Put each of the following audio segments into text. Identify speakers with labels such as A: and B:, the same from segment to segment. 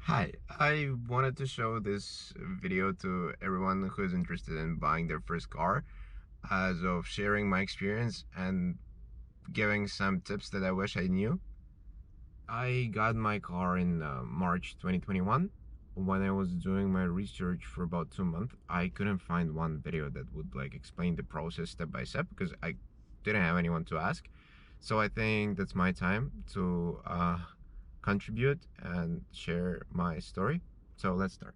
A: Hi, I wanted to show this video to everyone who is interested in buying their first car, as of sharing my experience and giving some tips that I wish I knew. I got my car in March 2021. When I was doing my research for about 2 months, I couldn't find one video that would like explain the process step by step because I didn't have anyone to ask. So I think that's my time to contribute and share my story. So let's start.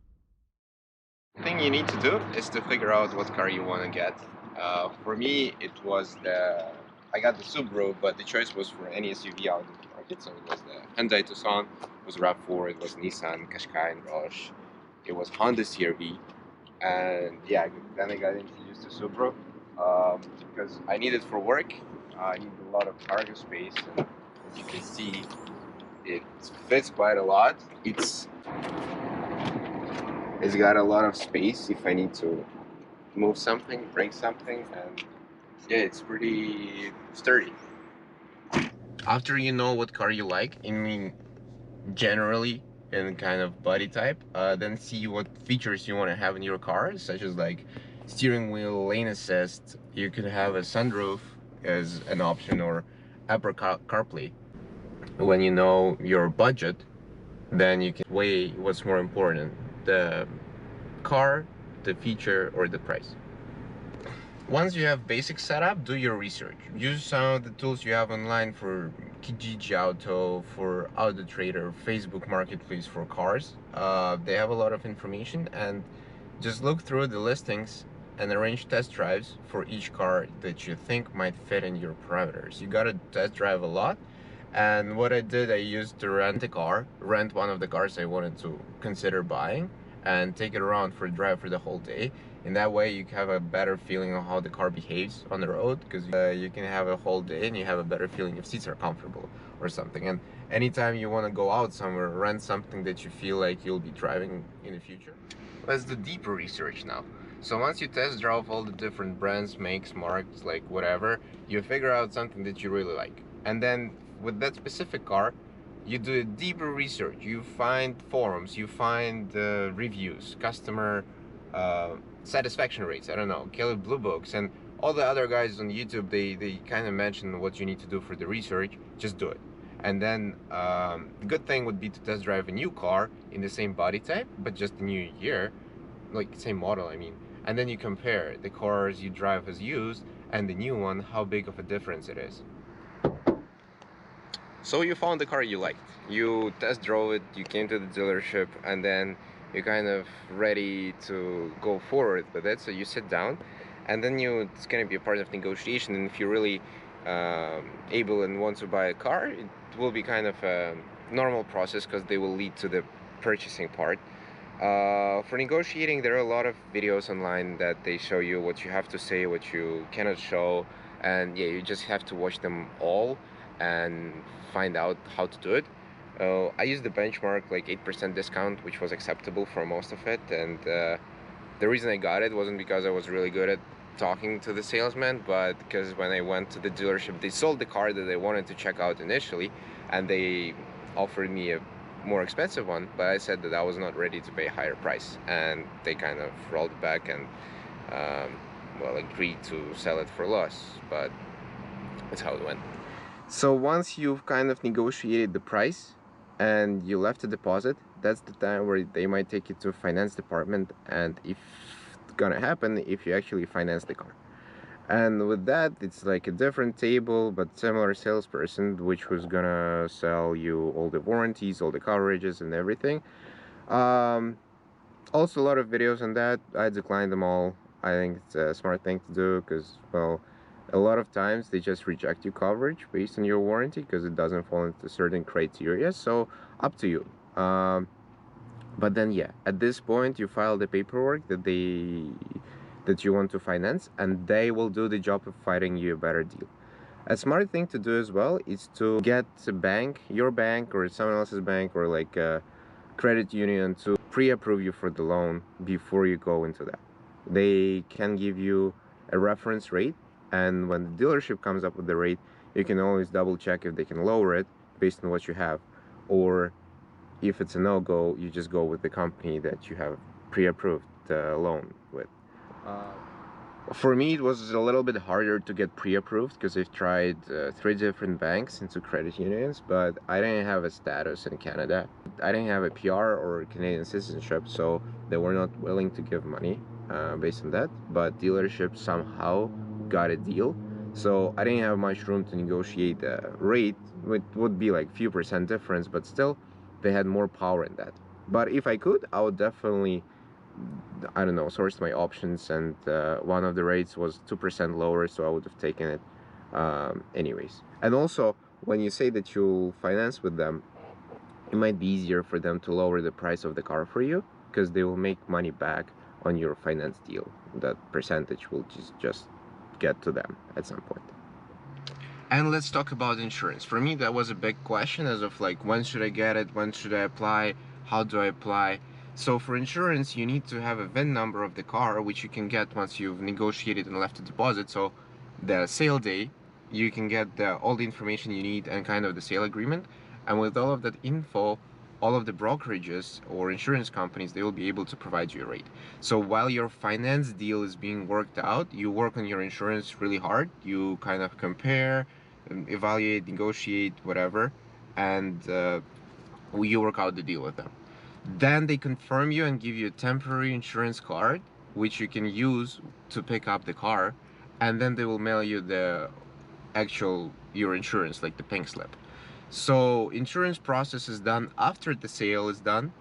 A: The thing you need to do is to figure out what car you want to get. For me, it was I got the Subaru, but the choice was for any SUV out in the market. So it was the Hyundai Tucson, it was RAV4, it was Nissan Qashqai and Roche, it was Honda CR-V, and yeah, then I got introduced to Subaru because I need it for work. I need a lot of cargo space, and as you can see, it fits quite a lot. It's got a lot of space if I need to move something, bring something, and yeah, it's pretty sturdy. After you know what car you like, I mean, generally in kind of body type, then see what features you want to have in your car, such as like steering wheel, lane assist. You could have a sunroof as an option, or Apple CarPlay. When you know your budget, then you can weigh what's more important, the car, the feature, or the price. Once you have basic setup, do your research. Use some of the tools you have online for Kijiji Auto, for Auto Trader, Facebook Marketplace for cars. They have a lot of information, and just look through the listings and arrange test drives for each car that you think might fit in your parameters. You gotta test drive a lot. And what I did, I used to rent a car, rent one of the cars I wanted to consider buying, and take it around for a drive for the whole day. In that way, you have a better feeling of how the car behaves on the road, because you can have a whole day and you have a better feeling if seats are comfortable or something. And anytime you want to go out somewhere, rent something that you feel like you'll be driving in the future. Let's do deeper research now. So once you test drive all the different brands, makes, marks, like whatever, you figure out something that you really like. And then with that specific car, you do a deeper research. You find forums, you find reviews, customer satisfaction rates, I don't know, Kelly Blue Books, and all the other guys on YouTube, they kind of mention what you need to do for the research. Just do it. And then the good thing would be to test drive a new car in the same body type, but just a new year, like same model, I mean. And then you compare the cars you drive as used and the new one, how big of a difference it is. So you found the car you liked. You test drove it, you came to the dealership, and then you're kind of ready to go forward with it. So you sit down, and then it's going to be a part of negotiation. And if you're really able and want to buy a car, it will be kind of a normal process because they will lead to the purchasing part. For negotiating, there are a lot of videos online that they show you what you have to say, what you cannot show, and yeah, you just have to watch them all and find out how to do it. I used the benchmark like 8% discount, which was acceptable for most of it, and the reason I got it wasn't because I was really good at talking to the salesman, but because when I went to the dealership, they sold the car that I wanted to check out initially, and they offered me a more expensive one, but I said that I was not ready to pay a higher price, and they kind of rolled it back and well, agreed to sell it for less, but that's how it went. So once you've kind of negotiated the price and you left a deposit, that's the time where they might take you to finance department, and if it's gonna happen, if you actually finance the car. And with that, it's like a different table but similar salesperson, which was gonna sell you all the warranties, all the coverages and everything. Also a lot of videos on that. I declined them all. I think it's a smart thing to do because, well, a lot of times they just reject you coverage based on your warranty because it doesn't fall into certain criteria. So up to you. But then yeah, at this point you file the paperwork that you want to finance, and they will do the job of finding you a better deal. A smart thing to do as well is to get a bank, your bank or someone else's bank, or like a credit union, to pre-approve you for the loan before you go into that. They can give you a reference rate, and when the dealership comes up with the rate, you can always double check if they can lower it based on what you have, or if it's a no-go, you just go with the company that you have pre-approved the loan with. For me, it was a little bit harder to get pre-approved because I've tried 3 different banks into credit unions, but I didn't have a status in Canada. I didn't have a PR or Canadian citizenship, so they were not willing to give money based on that. But dealerships somehow got a deal, so I didn't have much room to negotiate the rate. It would be like few percent difference, but still, they had more power in that. But if I could, I would definitely, I don't know, sourced my options, and one of the rates was 2% lower, so I would have taken it anyways. And also, when you say that you'll finance with them, it might be easier for them to lower the price of the car for you, because they will make money back on your finance deal. That percentage will just get to them at some point. And let's talk about insurance. For me, that was a big question, as of like, when should I get it, when should I apply, how do I apply? So for insurance, you need to have a VIN number of the car, which you can get once you've negotiated and left a deposit. So the sale day, you can get all the information you need and kind of the sale agreement. And with all of that info, all of the brokerages or insurance companies, they will be able to provide you a rate. So while your finance deal is being worked out, you work on your insurance really hard. You kind of compare, evaluate, negotiate, whatever, and you work out the deal with them. Then they confirm you and give you a temporary insurance card, which you can use to pick up the car, and then they will mail you the your insurance, like the pink slip. So insurance process is done after the sale is done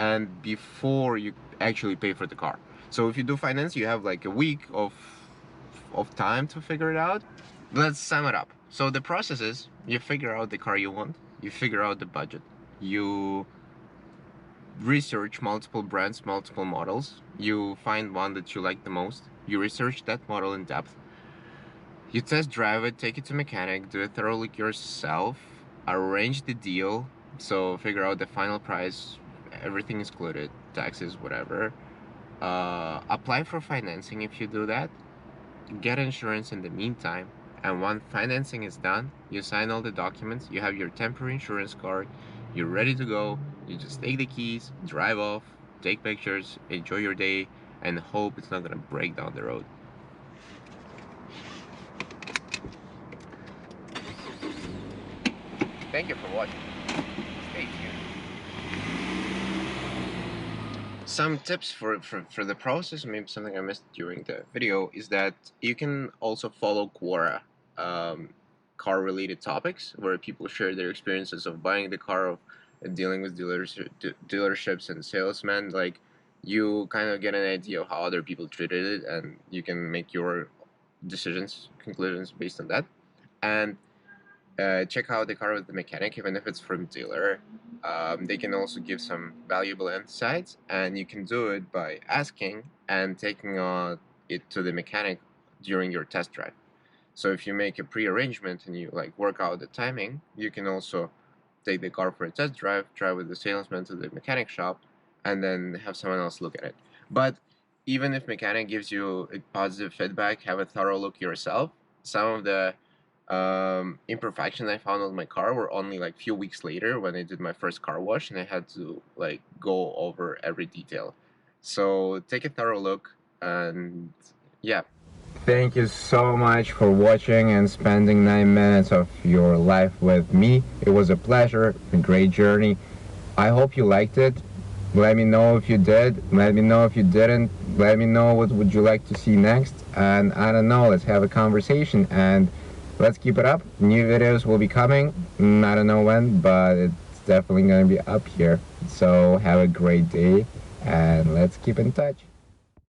A: and before you actually pay for the car. So if you do finance, you have like a week of time to figure it out. Let's sum it up. So the process is, you figure out the car you want, you figure out the budget, you research multiple brands, multiple models, you find one that you like the most, you research that model in depth, you test drive it, take it to mechanic, do a thorough look yourself, arrange the deal, so figure out the final price, everything is included, taxes, whatever, apply for financing if you do that, get insurance in the meantime, and once financing is done, you sign all the documents, you have your temporary insurance card, you're ready to go, you just take the keys, drive off, take pictures, enjoy your day, and hope it's not gonna break down the road. Thank you for watching. Stay tuned. Some tips for the process, maybe something I missed during the video, is that you can also follow Quora car-related topics, where people share their experiences of buying the car, of dealing with dealerships and salesmen. Like, you kind of get an idea of how other people treated it, and you can make your conclusions based on that. And check out the car with the mechanic, even if it's from dealer. They can also give some valuable insights, and you can do it by asking and taking it to the mechanic during your test drive. So if you make a pre-arrangement and you like work out the timing, you can also take the car for a test drive, drive with the salesman to the mechanic shop, and then have someone else look at it. But even if mechanic gives you a positive feedback, have a thorough look yourself. Some of the imperfections I found on my car were only like few weeks later, when I did my first car wash, and I had to like go over every detail. So take a thorough look, and yeah. Thank you so much for watching and spending 9 minutes of your life with me. It was a pleasure, a great journey. I hope you liked it. Let me know if you did. Let me know if you didn't. Let me know what would you like to see next. And I don't know, let's have a conversation, and let's keep it up. New videos will be coming. I don't know when, but it's definitely going to be up here. So have a great day, and let's keep in touch.